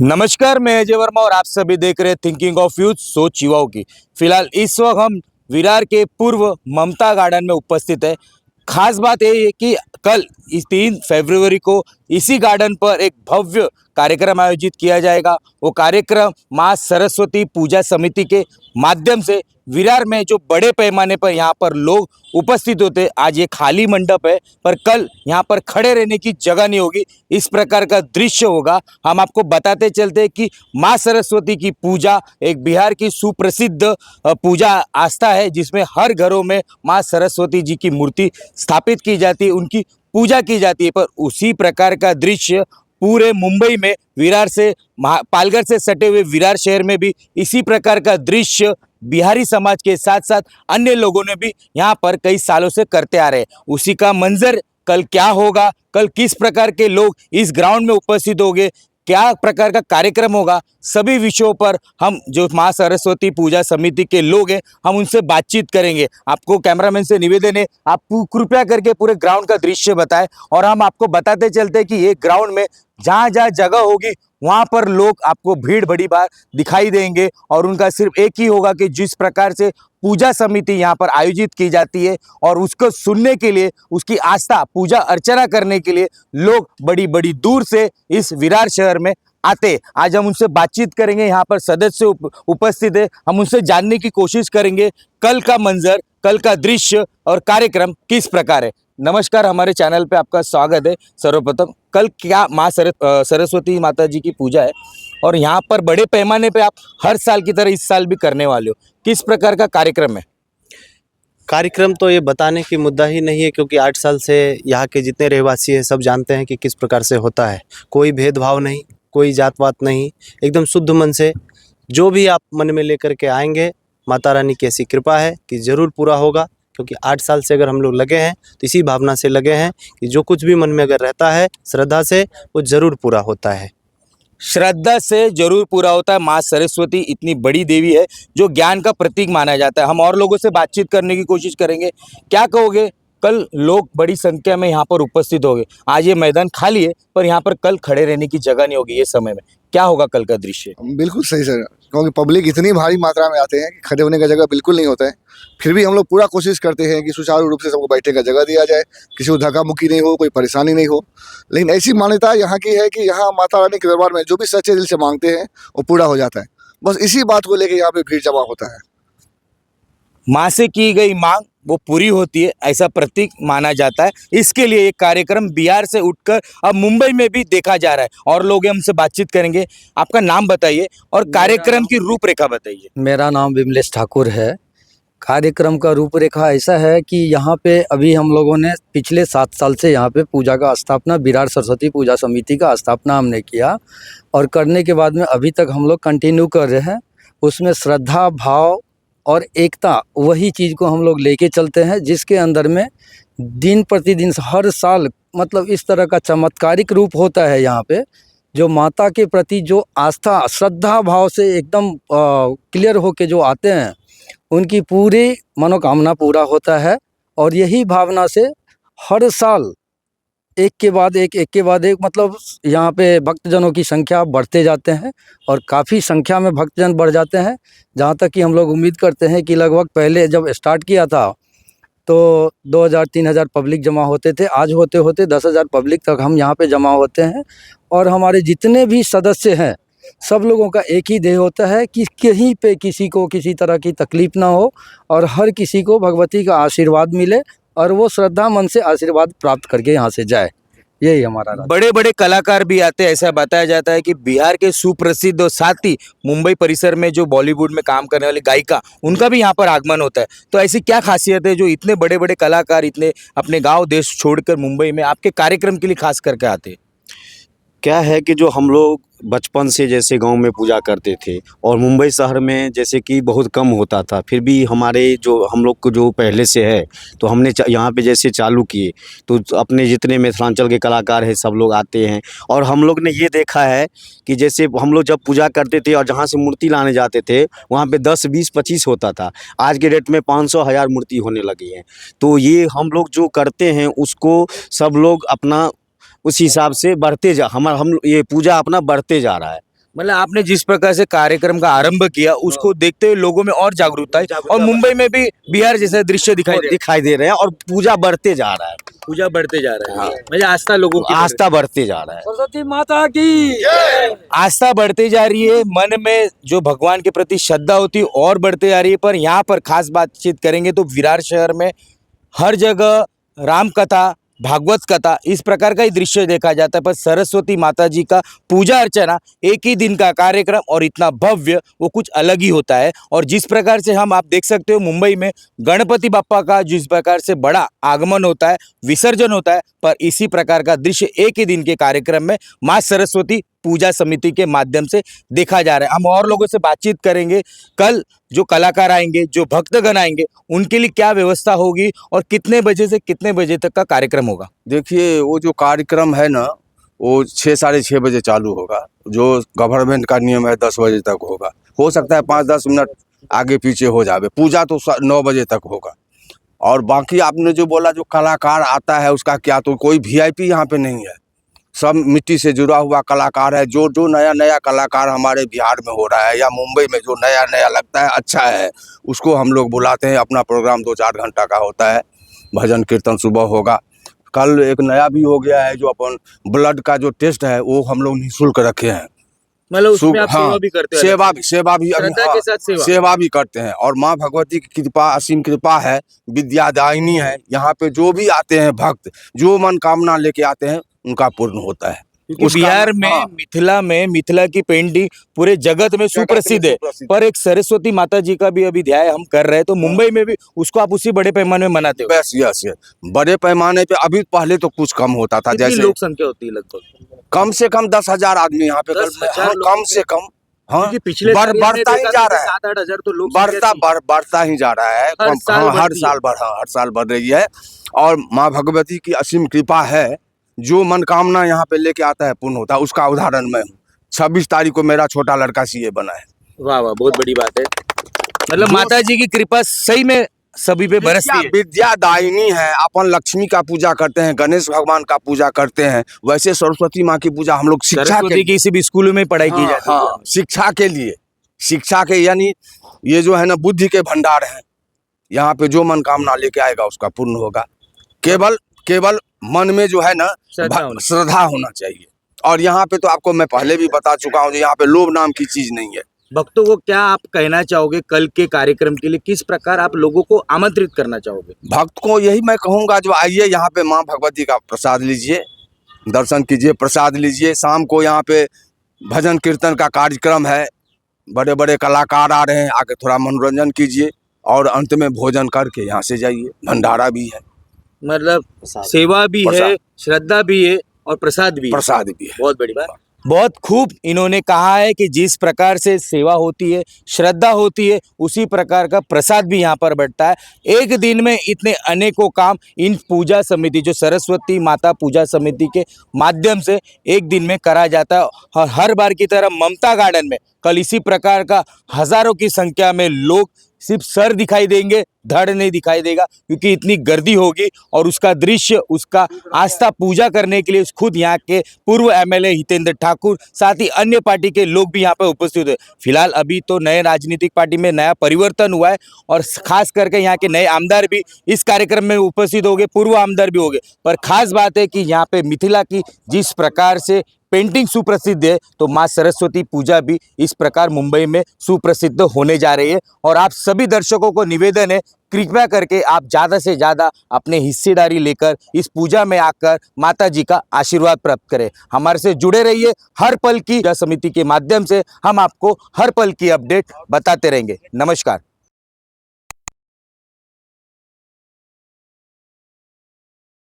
नमस्कार, मैं अजय वर्मा और आप सभी देख रहे हैं थिंकिंग ऑफ यूथ, सोच युवाओं की। फिलहाल इस वक्त हम विरार के पूर्व ममता गार्डन में उपस्थित है। खास बात यह है कि कल इस 3 फरवरी को इसी गार्डन पर एक भव्य कार्यक्रम आयोजित किया जाएगा। वो कार्यक्रम माँ सरस्वती पूजा समिति के माध्यम से विरार में जो बड़े पैमाने पर यहाँ पर लोग उपस्थित होते, आज ये खाली मंडप है पर कल यहाँ पर खड़े रहने की जगह नहीं होगी, इस प्रकार का दृश्य होगा। हम आपको बताते चलते हैं कि माँ सरस्वती की पूजा एक बिहार की सुप्रसिद्ध पूजा आस्था है, जिसमें हर घरों में माँ सरस्वती जी की मूर्ति स्थापित की जाती है, उनकी पूजा की जाती है। पर उसी प्रकार का दृश्य पूरे मुंबई में विरार से पालघर से सटे हुए विरार शहर में भी इसी प्रकार का दृश्य बिहारी समाज के साथ साथ अन्य लोगों ने भी यहाँ पर कई सालों से करते आ रहे हैं। उसी का मंजर कल क्या होगा, कल किस प्रकार के लोग इस ग्राउंड में उपस्थित होंगे, क्या प्रकार का कार्यक्रम होगा, सभी विषयों पर हम जो माँ सरस्वती पूजा समिति के लोग हैं हम उनसे बातचीत करेंगे। आपको कैमरामैन से निवेदन है, आप कृपया करके पूरे ग्राउंड का दृश्य बताएं और हम आपको बताते चलते हैं कि ये ग्राउंड में जहाँ जहाँ जगह होगी वहाँ पर लोग आपको भीड़ बड़ी बार दिखाई देंगे और उनका सिर्फ एक ही होगा कि जिस प्रकार से पूजा समिति यहाँ पर आयोजित की जाती है और उसको सुनने के लिए, उसकी आस्था पूजा अर्चना करने के लिए लोग बड़ी बड़ी दूर से इस विरार शहर में आते। आज हम उनसे बातचीत करेंगे, यहाँ पर सदस्य उपस्थित है, हम उनसे जानने की कोशिश करेंगे कल का मंजर, कल का दृश्य और कार्यक्रम किस प्रकार है। नमस्कार, हमारे चैनल पे आपका स्वागत है। सर्वप्रथम कल क्या माँ सरस्वती माता जी की पूजा है और यहाँ पर बड़े पैमाने पे आप हर साल की तरह इस साल भी करने वाले हो, किस प्रकार का कार्यक्रम है? कार्यक्रम तो ये बताने की मुद्दा ही नहीं है, क्योंकि 8 साल से यहाँ के जितने रहवासी हैं सब जानते हैं कि किस प्रकार से होता है। कोई भेदभाव नहीं, कोई जात पात नहीं, एकदम शुद्ध मन से जो भी आप मन में लेकर के आएंगे, माता रानी की ऐसी कृपा है कि ज़रूर पूरा होगा। क्योंकि 8 साल से अगर हम लोग लगे हैं तो इसी भावना से लगे हैं कि जो कुछ भी मन में अगर रहता है श्रद्धा से, वो ज़रूर पूरा होता है। श्रद्धा से जरूर पूरा होता है। माँ सरस्वती इतनी बड़ी देवी है जो ज्ञान का प्रतीक माना जाता है। हम और लोगों से बातचीत करने की कोशिश करेंगे। क्या कहोगे, कल लोग बड़ी संख्या में यहाँ पर उपस्थित होंगे, आज ये मैदान खाली है पर यहाँ पर कल खड़े रहने की जगह नहीं होगी, ये समय में क्या होगा कल का दृश्य? बिल्कुल सही सर, क्योंकि पब्लिक इतनी भारी मात्रा में आते हैं कि खड़े होने का जगह बिल्कुल नहीं होता है। फिर भी हम लोग पूरा कोशिश करते हैं कि सुचारू रूप से सबको बैठने का जगह दिया जाए, किसी को धक्का मुक्की नहीं हो, कोई परेशानी नहीं हो। लेकिन ऐसी मान्यता यहाँ की है कि यहाँ माता रानी के दरबार में जो भी सच्चे दिल से मांगते हैं वो पूरा हो जाता है। बस इसी बात को लेकर यहाँ पे भीड़ जमा होता है। माँ से की गई मांग वो पूरी होती है, ऐसा प्रतीक माना जाता है। इसके लिए एक कार्यक्रम बिहार से उठकर अब मुंबई में भी देखा जा रहा है और लोग हमसे बातचीत करेंगे। आपका नाम बताइए और कार्यक्रम की रूपरेखा बताइए। मेरा नाम विमलेश ठाकुर है। कार्यक्रम का रूपरेखा ऐसा है कि यहाँ पे अभी हम लोगों ने पिछले 7 साल से यहाँ पे पूजा का स्थापना, विरार सरस्वती पूजा समिति का स्थापना हमने किया और करने के बाद में अभी तक हम लोग कंटिन्यू कर रहे हैं। उसमें श्रद्धा भाव और एकता, वही चीज़ को हम लोग लेके चलते हैं, जिसके अंदर में दिन प्रतिदिन हर साल मतलब इस तरह का चमत्कारिक रूप होता है। यहाँ पे जो माता के प्रति जो आस्था श्रद्धा भाव से एकदम क्लियर होके जो आते हैं, उनकी पूरी मनोकामना पूरा होता है। और यही भावना से हर साल एक के बाद एक मतलब यहाँ पे भक्तजनों की संख्या बढ़ते जाते हैं और काफ़ी संख्या में भक्तजन बढ़ जाते हैं। जहाँ तक कि हम लोग उम्मीद करते हैं कि लगभग पहले जब स्टार्ट किया था तो 2000-3000 पब्लिक जमा होते थे, आज होते होते 10,000 पब्लिक तक हम यहाँ पे जमा होते हैं। और हमारे जितने भी सदस्य हैं सब लोगों का एक ही ध्येय होता है कि कहीं पे किसी को किसी तरह की तकलीफ ना हो और हर किसी को भगवती का आशीर्वाद मिले और वो श्रद्धा मन से आशीर्वाद प्राप्त करके यहाँ से जाए। यही हमारा बड़े बड़े कलाकार भी आते हैं। ऐसा बताया जाता है कि बिहार के सुप्रसिद्ध और साथ ही मुंबई परिसर में जो बॉलीवुड में काम करने वाले गायिका, उनका भी यहाँ पर आगमन होता है। तो ऐसी क्या खासियत है जो इतने बड़े बड़े कलाकार इतने अपने गांव देश छोड़कर मुंबई में आपके कार्यक्रम के लिए खास करके आते हैं? क्या है कि जो हम लोग बचपन से जैसे गांव में पूजा करते थे और मुंबई शहर में जैसे कि बहुत कम होता था, फिर भी हमारे जो हम लोग को जो पहले से है तो हमने यहाँ पे जैसे चालू किए तो अपने जितने मिथिलांचल के कलाकार हैं सब लोग आते हैं। और हम लोग ने ये देखा है कि जैसे हम लोग जब पूजा करते थे और जहाँ से मूर्ति लाने जाते थे वहाँ पे 10, 20, 25 होता था, आज के डेट में 500, 1000 मूर्ति होने लगी है। तो ये हम लोग जो करते हैं उसको सब लोग अपना उस हिसाब से बढ़ते हम ये पूजा अपना बढ़ते जा रहा है। मतलब आपने जिस प्रकार से कार्यक्रम का आरंभ किया उसको देखते हुए लोगों में और जागरूकता है और मुंबई में भी बिहार जैसा दृश्य दिखाई दे रहे हैं और पूजा बढ़ते जा रहा है, पूजा बढ़ते जा रहा है। हाँ। मतलब आस्था लोगों की आस्था बढ़ते जा रहा है। सरस्वती माता की आस्था बढ़ती जा रही है, मन में जो भगवान के प्रति श्रद्धा होती है और बढ़ते जा रही है। पर यहाँ पर खास बातचीत करेंगे तो विरार शहर में हर जगह राम कथा, भागवत कथा इस प्रकार का ही दृश्य देखा जाता है। पर सरस्वती माता जी का पूजा अर्चना एक ही दिन का कार्यक्रम और इतना भव्य वो कुछ अलग ही होता है। और जिस प्रकार से आप देख सकते हो मुंबई में गणपति बाप्पा का जिस प्रकार से बड़ा आगमन होता है, विसर्जन होता है, पर इसी प्रकार का दृश्य एक ही दिन के कार्यक्रम में माँ सरस्वती पूजा समिति के माध्यम से देखा जा रहा है। हम और लोगों से बातचीत करेंगे, कल जो कलाकार आएंगे, जो भक्तगण आएंगे, उनके लिए क्या व्यवस्था होगी और कितने बजे से कितने बजे तक का कार्यक्रम होगा। देखिए वो जो कार्यक्रम है ना वो 6 साढ़े 6 बजे चालू होगा। जो गवर्नमेंट का नियम है 10 बजे तक होगा। हो सकता है 5-10 मिनट आगे पीछे हो जावे। पूजा तो 9 बजे तक होगा। और बाकी आपने जो बोला जो कलाकार आता है उसका क्या, तो कोई वीआईपी यहाँ पे नहीं है। सब मिट्टी से जुड़ा हुआ कलाकार है। जो जो नया नया कलाकार हमारे बिहार में हो रहा है या मुंबई में जो नया नया लगता है अच्छा है, उसको हम लोग बुलाते हैं। अपना प्रोग्राम 2-4 घंटा का होता है। भजन कीर्तन सुबह होगा। कल एक नया भी हो गया है जो अपन ब्लड का जो टेस्ट है वो हम लोग निःशुल्क रखे हैं। मतलब उसमें आप सेवा भी करते हैं। सेवा भी अभी श्रद्धा के साथ सेवा भी करते हैं। और माँ भगवती की कृपा, असीम कृपा है, विद्यादायिनी है। यहाँ पे जो भी आते हैं भक्त, जो मनोकामना लेके आते हैं उनका पूर्ण होता है। क्योंकि बिहार में मिथिला की पेंटिंग पूरे जगत में सुप्रसिद्ध है। पर एक सरस्वती माता जी का भी अभी ध्यान हम कर रहे हैं, तो मुंबई में भी उसको आप उसी बड़े पैमाने में मनाते हो। यस बड़े पैमाने पे। अभी पहले तो कुछ कम होता था। जैसे लोक संख्या होती है लगभग कम से कम 10,000 आदमी यहाँ पे 10,000 कम से कम। हाँ, पिछले बढ़ता ही जा रहा है। 7-8 हजार तो लोग बढ़ता ही जा रहा है। हर साल बढ़ रही है। और माँ भगवती की असीम कृपा है। जो मनोकामना यहाँ पे लेके आता है पूर्ण होता है। उसका उदाहरण मैं हूँ। 26 तारीख को मेरा छोटा लड़का सीए बना है। वाह वाह, बहुत बड़ी बात है। मतलब माता जी की कृपा सही में सभी पे बरसती है। विद्यादायिनी है। अपन लक्ष्मी का पूजा करते हैं, गणेश भगवान का पूजा करते हैं, वैसे सरस्वती माँ की पूजा हम लोग शिक्षा के की इसी भी स्कूलों में पढ़ाई की जाती है। शिक्षा के लिए, शिक्षा के यानी ये जो है ना बुद्धि के भंडार है। यहाँ पे जो मनोकामना लेके आएगा उसका पूर्ण होगा। केवल मन में जो है ना श्रद्धा होना चाहिए। और यहाँ पे तो आपको मैं पहले भी बता चुका हूँ, यहाँ पे लोभ नाम की चीज नहीं है। भक्तों को क्या आप कहना चाहोगे कल के कार्यक्रम के लिए? किस प्रकार आप लोगों को आमंत्रित करना चाहोगे? भक्त को यही मैं कहूँगा, जो आइए यहाँ पे माँ भगवती का प्रसाद लीजिए, दर्शन कीजिए, प्रसाद लीजिए। शाम को यहाँ पे भजन कीर्तन का कार्यक्रम है। बड़े बड़े कलाकार आ रहे हैं, आके थोड़ा मनोरंजन कीजिए और अंत में भोजन करके यहाँ से जाइए। भंडारा भी है, मतलब सेवा भी है, श्रद्धा भी है और प्रसाद भी है। बहुत बड़ी बात। बहुत खूब इन्होंने कहा है कि जिस प्रकार से सेवा होती है, श्रद्धा होती है, उसी प्रकार का प्रसाद भी यहाँ पर बढ़ता है। एक दिन में इतने अनेकों काम इन पूजा समिति, जो सरस्वती माता पूजा समिति के माध्यम से एक दिन में करा जाता है। और हर बार की तरह ममता गार्डन में कल इसी प्रकार का हजारों की संख्या में लोग, सिर्फ सर दिखाई देंगे, धड़ नहीं दिखाई देगा, क्योंकि इतनी गर्दी होगी। और उसका दृश्य, उसका आस्था पूजा करने के लिए खुद यहाँ के पूर्व एमएलए हितेंद्र ठाकुर, साथ ही अन्य पार्टी के लोग भी यहाँ पर उपस्थित हुए। फिलहाल अभी तो नए राजनीतिक पार्टी में नया परिवर्तन हुआ है और खास करके यहाँ के नए आमदार भी इस कार्यक्रम में उपस्थित हो गए, पूर्व आमदार भी हो गए। पर खास बात है कि यहाँ पे मिथिला की जिस प्रकार से पेंटिंग सुप्रसिद्ध है, तो माँ सरस्वती पूजा भी इस प्रकार मुंबई में सुप्रसिद्ध होने जा रही है। और आप सभी दर्शकों को निवेदन है, कृपया करके आप ज़्यादा से ज़्यादा अपने हिस्सेदारी लेकर इस पूजा में आकर माता जी का आशीर्वाद प्राप्त करें। हमारे से जुड़े रहिए। हर पल की पूजा समिति के माध्यम से हम आपको हर पल की अपडेट बताते रहेंगे। नमस्कार।